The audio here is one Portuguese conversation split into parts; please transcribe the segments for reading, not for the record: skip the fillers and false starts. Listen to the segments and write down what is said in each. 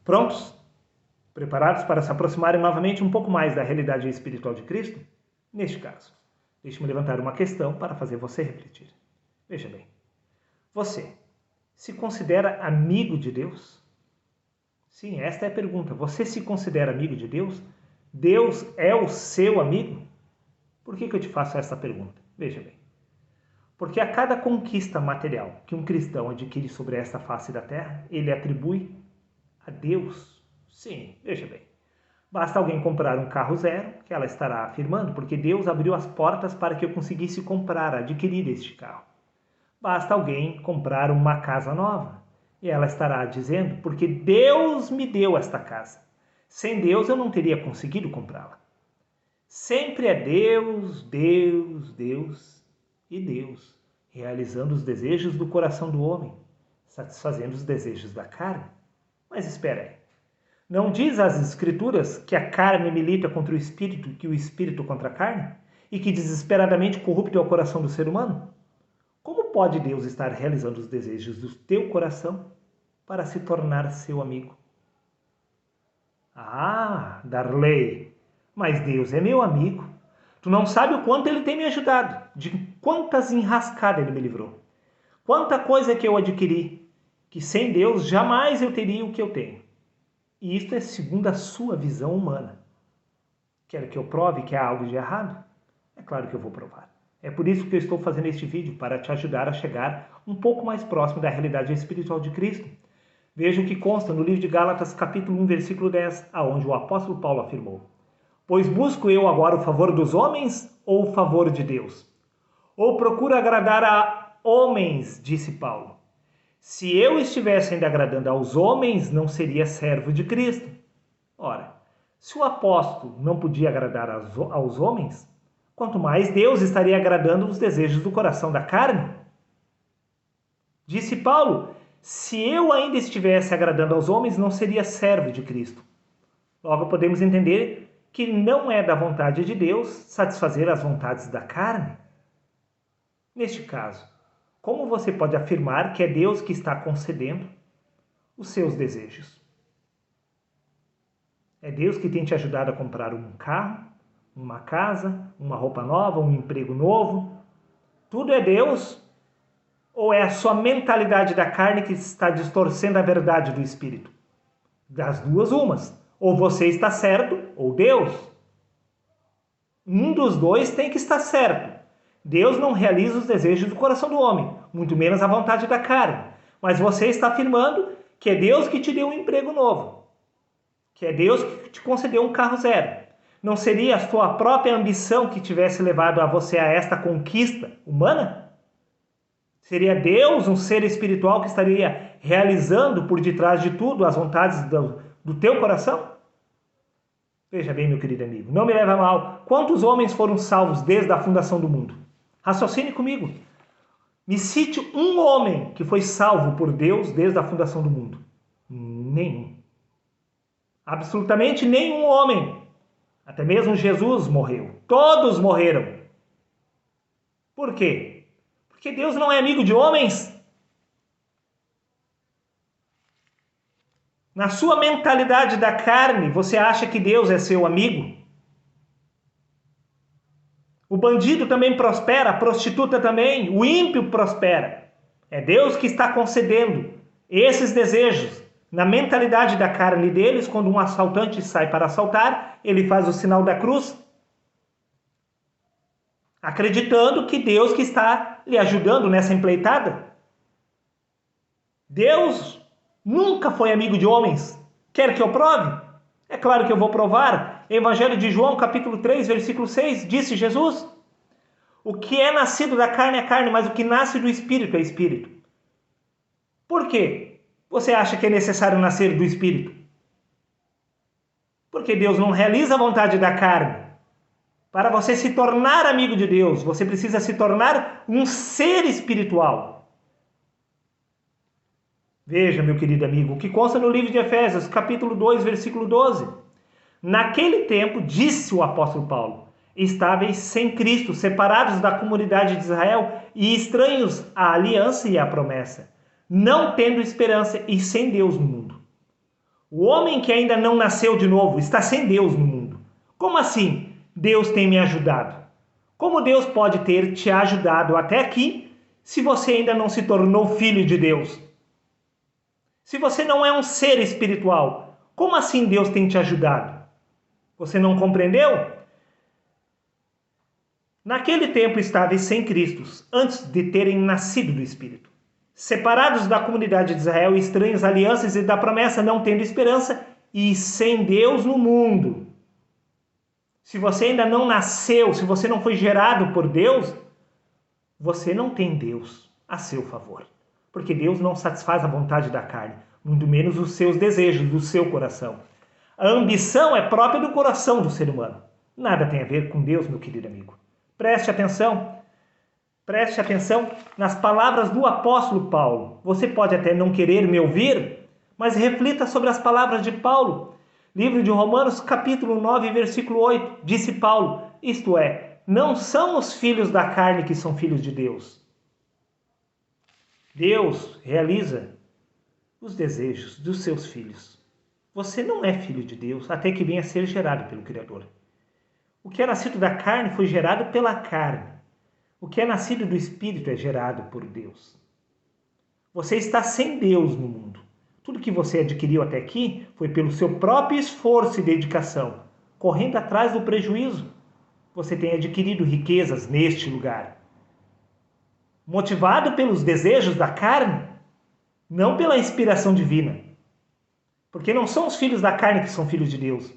Prontos? Preparados para se aproximarem novamente um pouco mais da realidade espiritual de Cristo? Neste caso, deixe-me levantar uma questão para fazer você refletir. Veja bem, você se considera amigo de Deus? Sim, esta é a pergunta. Você se considera amigo de Deus? Deus é o seu amigo? Por que eu te faço essa pergunta? Veja bem. Porque a cada conquista material que um cristão adquire sobre esta face da terra, ele atribui a Deus. Sim, veja bem. Basta alguém comprar um carro zero, que ela estará afirmando, porque Deus abriu as portas para que eu conseguisse comprar, adquirir este carro. Basta alguém comprar uma casa nova, e ela estará dizendo, porque Deus me deu esta casa. Sem Deus eu não teria conseguido comprá-la. Sempre é Deus, Deus, Deus e Deus, realizando os desejos do coração do homem, satisfazendo os desejos da carne. Mas espera aí. Não diz as Escrituras que a carne milita contra o Espírito e que o Espírito contra a carne? E que desesperadamente corrupto é o coração do ser humano? Como pode Deus estar realizando os desejos do teu coração para se tornar seu amigo? Ah, Darley, mas Deus é meu amigo. Tu não sabe o quanto ele tem me ajudado, de quantas enrascadas ele me livrou. Quanta coisa que eu adquiri, que sem Deus jamais eu teria o que eu tenho. E isto é segundo a sua visão humana. Quer que eu prove que há algo de errado? É claro que eu vou provar. É por isso que eu estou fazendo este vídeo, para te ajudar a chegar um pouco mais próximo da realidade espiritual de Cristo. Veja o que consta no livro de Gálatas, capítulo 1, versículo 10, aonde o apóstolo Paulo afirmou: Pois busco eu agora o favor dos homens ou o favor de Deus? Ou procuro agradar a homens, disse Paulo. Se eu estivesse ainda agradando aos homens, não seria servo de Cristo. Ora, se o apóstolo não podia agradar aos homens, quanto mais Deus estaria agradando os desejos do coração da carne? Disse Paulo, se eu ainda estivesse agradando aos homens, não seria servo de Cristo. Logo podemos entender que não é da vontade de Deus satisfazer as vontades da carne. Neste caso, como você pode afirmar que é Deus que está concedendo os seus desejos? É Deus que tem te ajudado a comprar um carro, uma casa, uma roupa nova, um emprego novo? Tudo é Deus? Ou é a sua mentalidade da carne que está distorcendo a verdade do Espírito? Das duas umas. Ou você está certo, ou Deus. Um dos dois tem que estar certo. Deus não realiza os desejos do coração do homem, muito menos a vontade da carne. Mas você está afirmando que é Deus que te deu um emprego novo, que é Deus que te concedeu um carro zero. Não seria a sua própria ambição que tivesse levado a você a esta conquista humana? Seria Deus, um ser espiritual, que estaria realizando por detrás de tudo as vontades do teu coração? Veja bem, meu querido amigo, não me leve a mal. Quantos homens foram salvos desde a fundação do mundo? Raciocine comigo. Me cite um homem que foi salvo por Deus desde a fundação do mundo. Nenhum. Absolutamente nenhum homem. Até mesmo Jesus morreu. Todos morreram. Por quê? Porque Deus não é amigo de homens. Na sua mentalidade da carne, você acha que Deus é seu amigo? O bandido também prospera, a prostituta também, o ímpio prospera. É Deus que está concedendo esses desejos. Na mentalidade da carne deles, quando um assaltante sai para assaltar, ele faz o sinal da cruz, acreditando que Deus que está lhe ajudando nessa empreitada. Deus nunca foi amigo de homens. Quer que eu prove? É claro que eu vou provar. Evangelho de João, capítulo 3, versículo 6, disse Jesus: o que é nascido da carne é carne, mas o que nasce do Espírito é Espírito. Por quê? Você acha que é necessário nascer do Espírito? Porque Deus não realiza a vontade da carne. Para você se tornar amigo de Deus, você precisa se tornar um ser espiritual. Veja, meu querido amigo, o que consta no livro de Efésios, capítulo 2, versículo 12. Naquele tempo, disse o apóstolo Paulo, estáveis sem Cristo, separados da comunidade de Israel e estranhos à aliança e à promessa, não tendo esperança e sem Deus no mundo. O homem que ainda não nasceu de novo está sem Deus no mundo. Como assim Deus tem me ajudado? Como Deus pode ter te ajudado até aqui se você ainda não se tornou filho de Deus? Se você não é um ser espiritual, como assim Deus tem te ajudado? Você não compreendeu? Naquele tempo estáveis sem Cristo, antes de terem nascido do Espírito, separados da comunidade de Israel, estranhos alianças e da promessa, não tendo esperança e sem Deus no mundo. Se você ainda não nasceu, se você não foi gerado por Deus, você não tem Deus a seu favor. Porque Deus não satisfaz a vontade da carne, muito menos os seus desejos, do seu coração. A ambição é própria do coração do ser humano. Nada tem a ver com Deus, meu querido amigo. Preste atenção nas palavras do apóstolo Paulo. Você pode até não querer me ouvir, mas reflita sobre as palavras de Paulo. Livro de Romanos, capítulo 9, versículo 8. Disse Paulo, isto é, não são os filhos da carne que são filhos de Deus. Deus realiza os desejos dos seus filhos. Você não é filho de Deus até que venha a ser gerado pelo Criador. O que é nascido da carne foi gerado pela carne. O que é nascido do Espírito é gerado por Deus. Você está sem Deus no mundo. Tudo que você adquiriu até aqui foi pelo seu próprio esforço e dedicação, correndo atrás do prejuízo. Você tem adquirido riquezas neste lugar. Motivado pelos desejos da carne, não pela inspiração divina. Porque não são os filhos da carne que são filhos de Deus.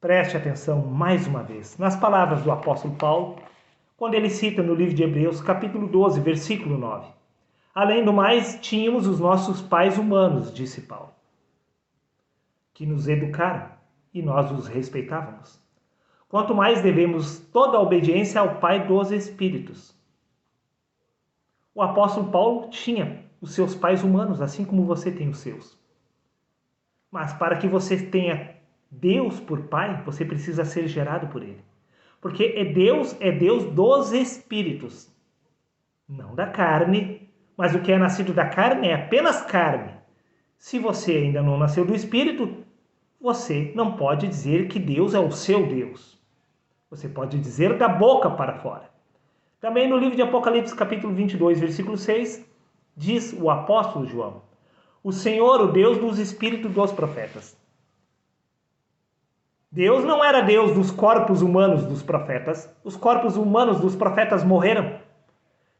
Preste atenção mais uma vez nas palavras do apóstolo Paulo, quando ele cita no livro de Hebreus, capítulo 12, versículo 9. Além do mais, tínhamos os nossos pais humanos, disse Paulo, que nos educaram e nós os respeitávamos. Quanto mais devemos toda a obediência ao Pai dos Espíritos. O apóstolo Paulo tinha os seus pais humanos, assim como você tem os seus. Mas para que você tenha Deus por Pai, você precisa ser gerado por Ele. Porque é Deus dos Espíritos, não da carne. Mas o que é nascido da carne é apenas carne. Se você ainda não nasceu do Espírito, você não pode dizer que Deus é o seu Deus. Você pode dizer da boca para fora. Também no livro de Apocalipse, capítulo 22, versículo 6, diz o apóstolo João, o Senhor, o Deus dos espíritos dos profetas. Deus não era Deus dos corpos humanos dos profetas. Os corpos humanos dos profetas morreram.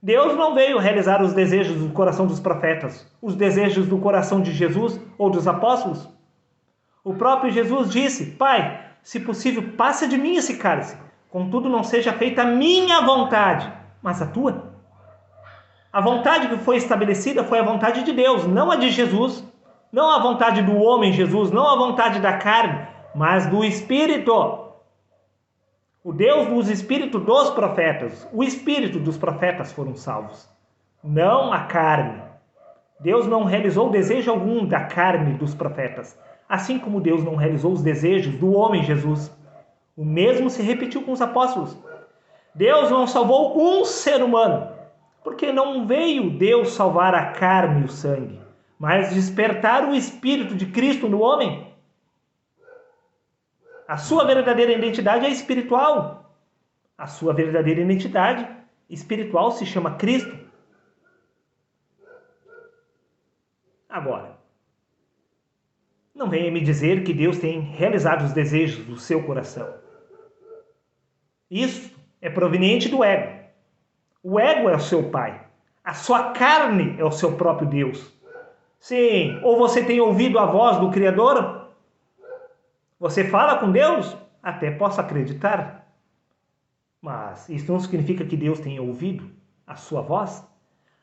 Deus não veio realizar os desejos do coração dos profetas, os desejos do coração de Jesus ou dos apóstolos. O próprio Jesus disse, Pai, se possível, passa de mim esse cálice. Contudo, não seja feita a minha vontade, mas a tua. A vontade que foi estabelecida foi a vontade de Deus, não a de Jesus. Não a vontade do homem Jesus, não a vontade da carne, mas do Espírito. O Deus dos Espíritos dos profetas. O Espírito dos profetas foram salvos, não a carne. Deus não realizou desejo algum da carne dos profetas, assim como Deus não realizou os desejos do homem Jesus. O mesmo se repetiu com os apóstolos. Deus não salvou um ser humano, porque não veio Deus salvar a carne e o sangue, mas despertar o Espírito de Cristo no homem. A sua verdadeira identidade é espiritual. A sua verdadeira identidade espiritual se chama Cristo. Agora, não venha me dizer que Deus tem realizado os desejos do seu coração. Isso é proveniente do ego. O ego é o seu pai. A sua carne é o seu próprio Deus. Sim, ou você tem ouvido a voz do Criador? Você fala com Deus? Até posso acreditar. Mas isso não significa que Deus tenha ouvido a sua voz?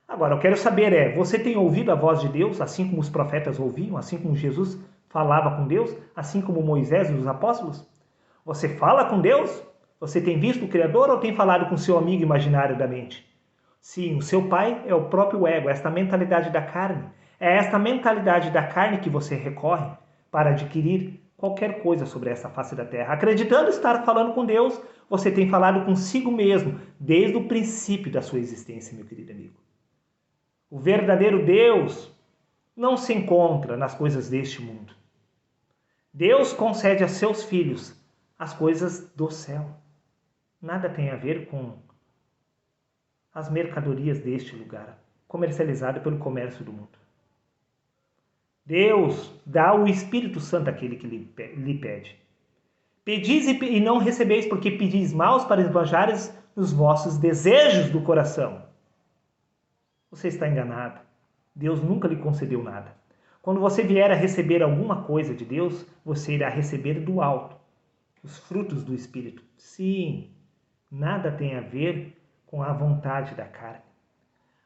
Agora, eu quero saber, você tem ouvido a voz de Deus, assim como os profetas ouviam, assim como Jesus falava com Deus, assim como Moisés e os apóstolos? Você fala com Deus? Você tem visto o Criador ou tem falado com seu amigo imaginário da mente? Sim, o seu pai é o próprio ego, esta mentalidade da carne. É esta mentalidade da carne que você recorre para adquirir qualquer coisa sobre essa face da terra. Acreditando estar falando com Deus, você tem falado consigo mesmo desde o princípio da sua existência, meu querido amigo. O verdadeiro Deus não se encontra nas coisas deste mundo. Deus concede a seus filhos as coisas do céu. Nada tem a ver com as mercadorias deste lugar, comercializado pelo comércio do mundo. Deus dá o Espírito Santo àquele que lhe pede. Pedis e não recebeis, porque pedis maus para esbanjares os vossos desejos do coração. Você está enganado. Deus nunca lhe concedeu nada. Quando você vier a receber alguma coisa de Deus, você irá receber do alto os frutos do Espírito. Sim, nada tem a ver com a vontade da carne.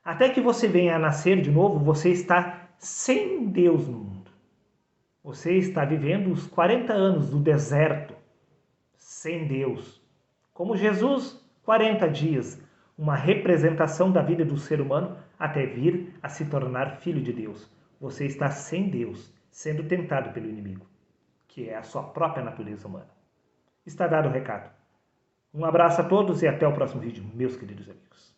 Até que você venha a nascer de novo, você está sem Deus no mundo. Você está vivendo os 40 anos do deserto, sem Deus. Como Jesus, 40 dias, uma representação da vida do ser humano até vir a se tornar filho de Deus. Você está sem Deus, sendo tentado pelo inimigo, que é a sua própria natureza humana. Está dado o recado. Um abraço a todos e até o próximo vídeo, meus queridos amigos.